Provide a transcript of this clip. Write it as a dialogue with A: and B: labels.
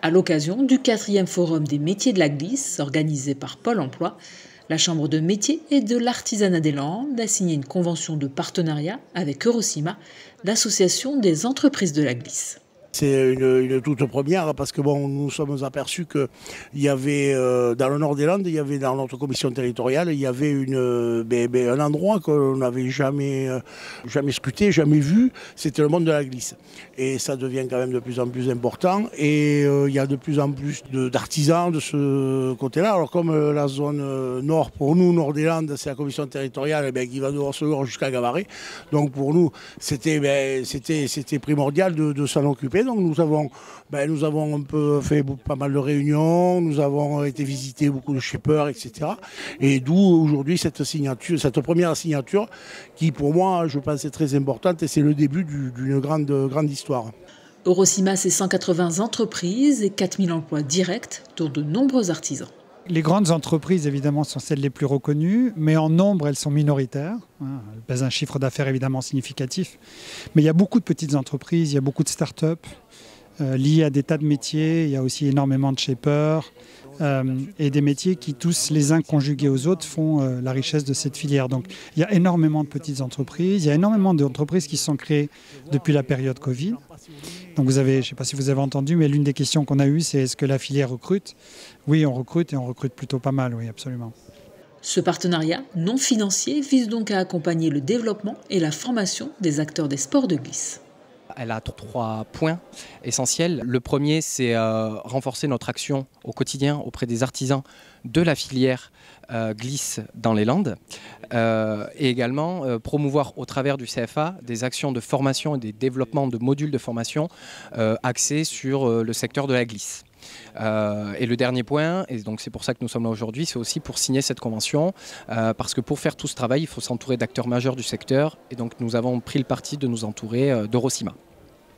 A: À l'occasion du 4e Forum des métiers de la glisse, organisé par Pôle emploi, la Chambre de métiers et de l'artisanat des Landes a signé une convention de partenariat avec Eurocima, l'association des entreprises de la glisse.
B: C'est une toute première parce que bon, nous sommes aperçus qu'il y avait dans le nord des Landes, il y avait dans notre commission territoriale, il y avait un endroit qu'on n'avait jamais scruté, jamais vu, c'était le monde de la glisse. Et ça devient quand même de plus en plus important et il y a de plus en plus d'artisans de ce côté-là. Alors comme la zone nord, pour nous, nord des Landes, c'est la commission territoriale qui va de Rossegor jusqu'à Gavaret. Donc pour nous, c'était primordial de s'en occuper. Donc nous avons un peu fait pas mal de réunions, nous avons été visiter beaucoup de shippers, etc. Et d'où aujourd'hui cette première signature qui pour moi, je pense, est très importante et c'est le début d'une grande histoire.
A: Eurocima, c'est 180 entreprises et 4000 emplois directs, dont de nombreux artisans.
C: Les grandes entreprises, évidemment, sont celles les plus reconnues, mais en nombre, elles sont minoritaires. Elles pèsent un chiffre d'affaires évidemment significatif. Mais il y a beaucoup de petites entreprises, il y a beaucoup de start-up liées à des tas de métiers. Il y a aussi énormément de shapers et des métiers qui, tous les uns conjugués aux autres, font la richesse de cette filière. Donc il y a énormément de petites entreprises. Il y a énormément d'entreprises qui se sont créées depuis la période Covid. Donc je ne sais pas si vous avez entendu, mais l'une des questions qu'on a eues, c'est est-ce que la filière recrute ? Oui, on recrute et on recrute plutôt pas mal, oui, absolument.
A: Ce partenariat non financier vise donc à accompagner le développement et la formation des acteurs des sports de glisse.
D: Elle a 3 points essentiels. Le premier, c'est renforcer notre action au quotidien auprès des artisans de la filière glisse dans les Landes et également promouvoir au travers du CFA des actions de formation et des développements de modules de formation axés sur le secteur de la glisse. Et le dernier point, et donc c'est pour ça que nous sommes là aujourd'hui, c'est aussi pour signer cette convention, parce que pour faire tout ce travail, il faut s'entourer d'acteurs majeurs du secteur, et donc nous avons pris le parti de nous entourer d'Eurocima.